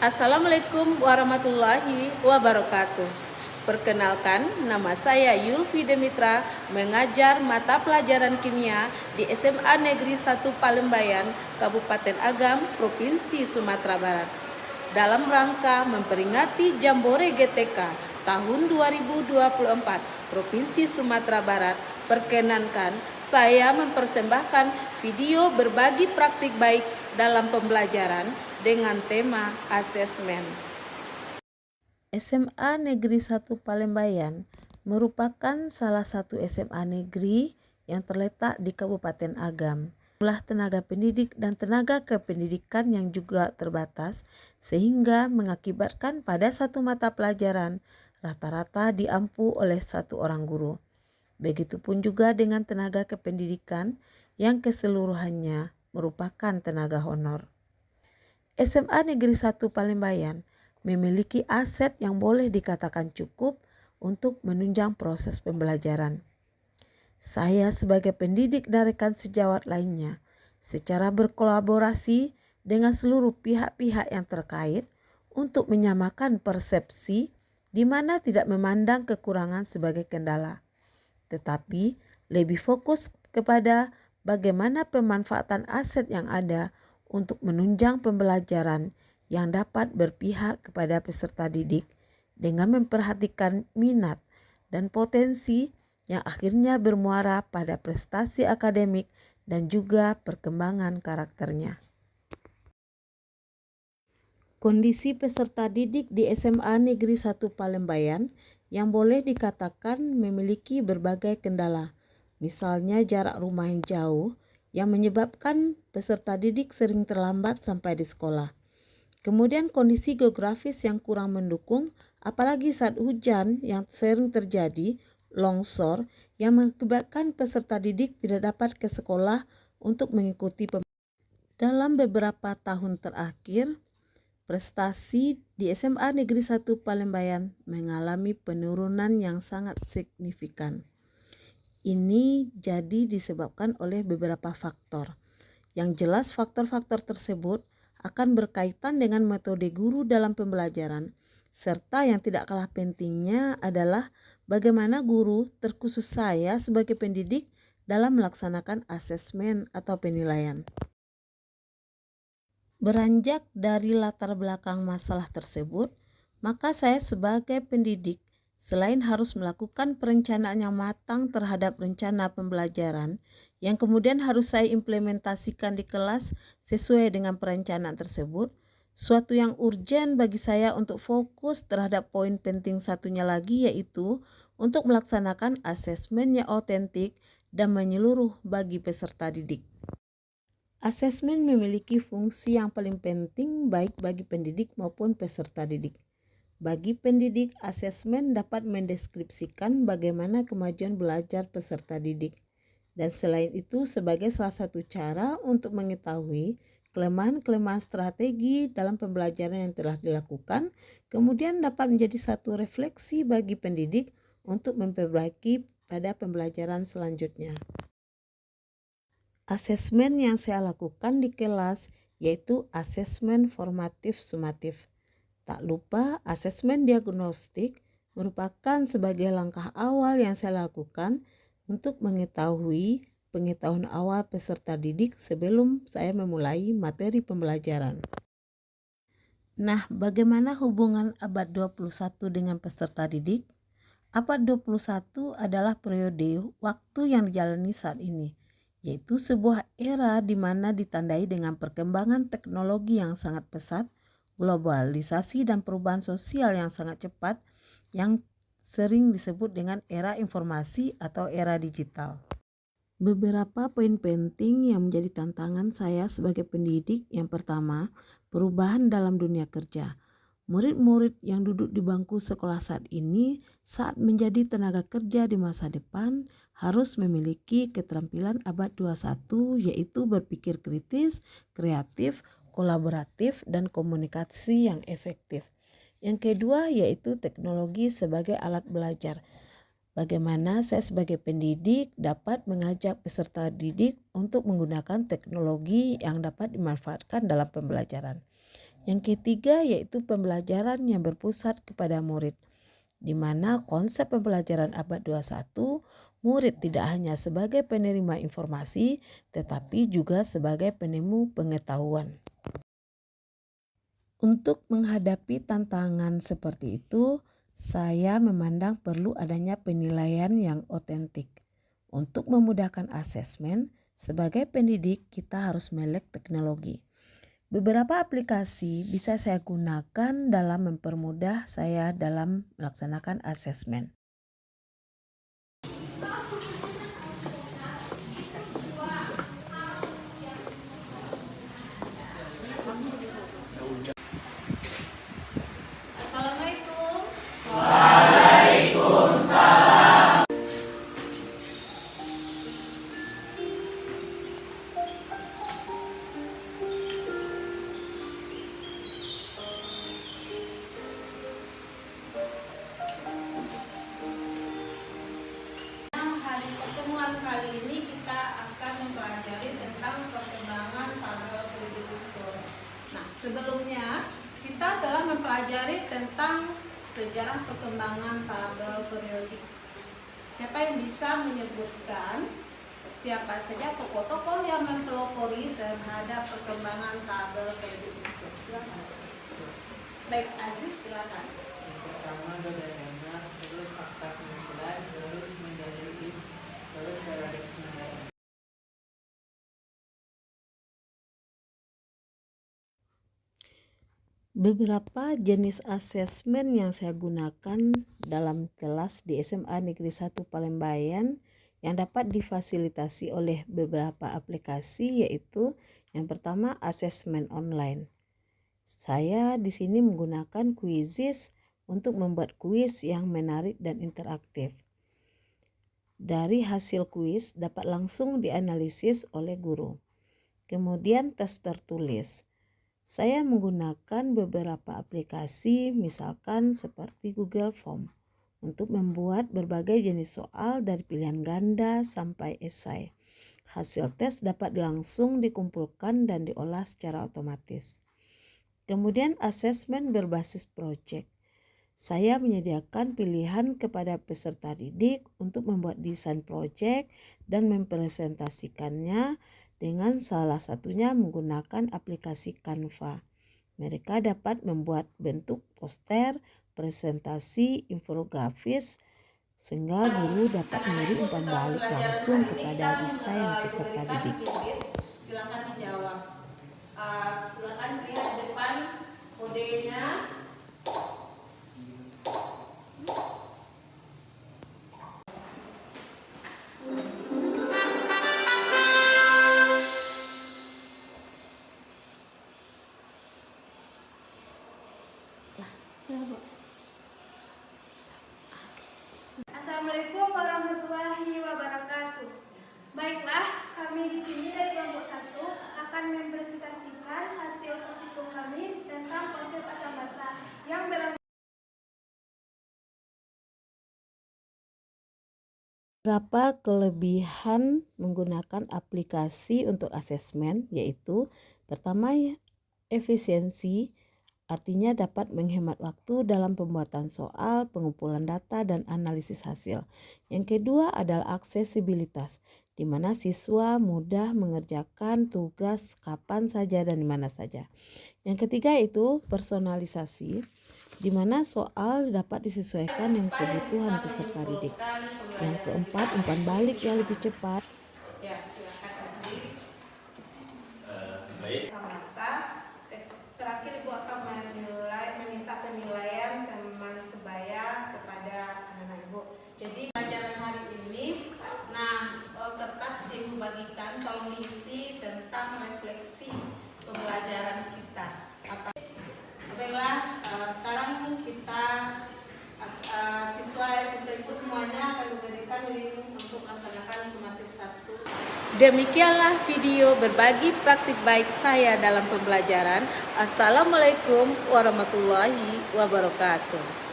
Assalamualaikum warahmatullahi wabarakatuh. Perkenalkan, nama saya Yulfi Demitra, mengajar mata pelajaran kimia di SMA Negeri 1 Palembayan, Kabupaten Agam, Provinsi Sumatera Barat. Dalam rangka memperingati Jambore GTK tahun 2024 Provinsi Sumatera Barat, perkenankan saya mempersembahkan video berbagi praktik baik dalam pembelajaran dengan tema asesmen. SMA Negeri 1 Palembayan merupakan salah satu SMA negeri yang terletak di Kabupaten Agam. Jumlah tenaga pendidik dan tenaga kependidikan yang juga terbatas sehingga mengakibatkan pada satu mata pelajaran rata-rata diampu oleh satu orang guru. Begitupun juga dengan tenaga kependidikan yang keseluruhannya merupakan tenaga honor. SMA Negeri 1 Palembayan memiliki aset yang boleh dikatakan cukup untuk menunjang proses pembelajaran. Saya sebagai pendidik dan rekan sejawat lainnya secara berkolaborasi dengan seluruh pihak-pihak yang terkait untuk menyamakan persepsi di mana tidak memandang kekurangan sebagai kendala, tetapi lebih fokus kepada bagaimana pemanfaatan aset yang ada untuk menunjang pembelajaran yang dapat berpihak kepada peserta didik dengan memperhatikan minat dan potensi yang akhirnya bermuara pada prestasi akademik dan juga perkembangan karakternya. Kondisi peserta didik di SMA Negeri 1 Palembayan yang boleh dikatakan memiliki berbagai kendala, misalnya jarak rumah yang jauh yang menyebabkan peserta didik sering terlambat sampai di sekolah. Kemudian kondisi geografis yang kurang mendukung, apalagi saat hujan yang sering terjadi, longsor yang mengakibatkan peserta didik tidak dapat ke sekolah untuk mengikuti pembelajaran. Dalam beberapa tahun terakhir, prestasi di SMA Negeri 1 Palembayan mengalami penurunan yang sangat signifikan. Ini jadi disebabkan oleh beberapa faktor. Yang jelas faktor-faktor tersebut akan berkaitan dengan metode guru dalam pembelajaran, serta yang tidak kalah pentingnya adalah bagaimana guru, terkhusus saya sebagai pendidik, dalam melaksanakan asesmen atau penilaian. Beranjak dari latar belakang masalah tersebut, maka saya sebagai pendidik selain harus melakukan perencanaan yang matang terhadap rencana pembelajaran yang kemudian harus saya implementasikan di kelas sesuai dengan perencanaan tersebut, suatu yang urgen bagi saya untuk fokus terhadap poin penting satunya lagi, yaitu untuk melaksanakan asesmen yang otentik dan menyeluruh bagi peserta didik. Asesmen memiliki fungsi yang paling penting baik bagi pendidik maupun peserta didik. Bagi pendidik, asesmen dapat mendeskripsikan bagaimana kemajuan belajar peserta didik. Dan selain itu sebagai salah satu cara untuk mengetahui kelemahan-kelemahan strategi dalam pembelajaran yang telah dilakukan, kemudian dapat menjadi satu refleksi bagi pendidik untuk memperbaiki pada pembelajaran selanjutnya. Asesmen yang saya lakukan di kelas yaitu asesmen formatif sumatif. Tak lupa asesmen diagnostik merupakan sebagai langkah awal yang saya lakukan untuk mengetahui pengetahuan awal peserta didik sebelum saya memulai materi pembelajaran. Nah, bagaimana hubungan abad 21 dengan peserta didik? Abad 21 adalah periode waktu yang dijalani saat ini, yaitu sebuah era di mana ditandai dengan perkembangan teknologi yang sangat pesat, globalisasi dan perubahan sosial yang sangat cepat yang sering disebut dengan era informasi atau era digital. Beberapa poin penting yang menjadi tantangan saya sebagai pendidik. Yang pertama, perubahan dalam dunia kerja. Murid-murid yang duduk di bangku sekolah saat ini saat menjadi tenaga kerja di masa depan harus memiliki keterampilan abad 21, yaitu berpikir kritis, kreatif, kolaboratif, dan komunikasi yang efektif. Yang kedua yaitu teknologi sebagai alat belajar. Bagaimana saya sebagai pendidik dapat mengajak peserta didik untuk menggunakan teknologi yang dapat dimanfaatkan dalam pembelajaran. Yang ketiga yaitu pembelajaran yang berpusat kepada murid, di mana konsep pembelajaran abad 21, murid tidak hanya sebagai penerima informasi, tetapi juga sebagai penemu pengetahuan. Untuk menghadapi tantangan seperti itu, saya memandang perlu adanya penilaian yang otentik. Untuk memudahkan asesmen, sebagai pendidik kita harus melek teknologi. Beberapa aplikasi bisa saya gunakan dalam mempermudah saya dalam melaksanakan asesmen. Assalamualaikum. Hari pertemuan kali ini kita akan mempelajari tentang perkembangan tabel periode unsur. Nah, sebelumnya kita telah mempelajari tentang sejarah perkembangan tabel periodik. Siapa yang bisa menyebutkan siapa saja tokoh-tokoh yang mempelopori terhadap perkembangan tabel periode unsur? Silakan. Baik, Aziz, silakan. Pertama Dodayana, terus fakta penghasilan, terus menjadi terus periode penilaian. Beberapa jenis asesmen yang saya gunakan dalam kelas di SMA Negeri 1 Palembayan yang dapat difasilitasi oleh beberapa aplikasi, yaitu yang pertama asesmen online. Saya di sini menggunakan Quizizz untuk membuat kuis yang menarik dan interaktif. Dari hasil kuis dapat langsung dianalisis oleh guru. Kemudian tes tertulis. Saya menggunakan beberapa aplikasi, misalkan seperti Google Form, untuk membuat berbagai jenis soal dari pilihan ganda sampai esai. Hasil tes dapat langsung dikumpulkan dan diolah secara otomatis. Kemudian asesmen berbasis proyek. Saya menyediakan pilihan kepada peserta didik untuk membuat desain proyek dan mempresentasikannya dengan salah satunya menggunakan aplikasi Canva. Mereka dapat membuat bentuk poster, presentasi, infografis, sehingga guru dapat memberi umpan balik langsung kepada desain peserta didik. Silakan dijawab. Silakan lihat di depan kodenya. Assalamualaikum warahmatullahi wabarakatuh. Baiklah, kami di sini dari kelompok 1 akan mempresentasikan hasil praktikum kami tentang konsep asal bahasa yang Beberapa kelebihan menggunakan aplikasi untuk asesmen, yaitu pertama, efisiensi, artinya dapat menghemat waktu dalam pembuatan soal, pengumpulan data, dan analisis hasil. Yang kedua adalah aksesibilitas, di mana siswa mudah mengerjakan tugas kapan saja dan di mana saja. Yang ketiga itu personalisasi, di mana soal dapat disesuaikan dengan kebutuhan peserta didik. Yang keempat, umpan balik yang lebih cepat. Ya, silakan. Baik. Terakhir Ibu akan meminta penilaian teman sebaya kepada anak-anak Ibu. Jadi pelajaran hari ini, kertas yang Ibu bagikan tolong diisi tentang refleksi pembelajaran kita. Baiklah, sekarang kita siswa Ibu semuanya akan memberikan link untuk melaksanakan sumatif 1. Demikianlah video berbagi praktik baik saya dalam pembelajaran. Assalamualaikum warahmatullahi wabarakatuh.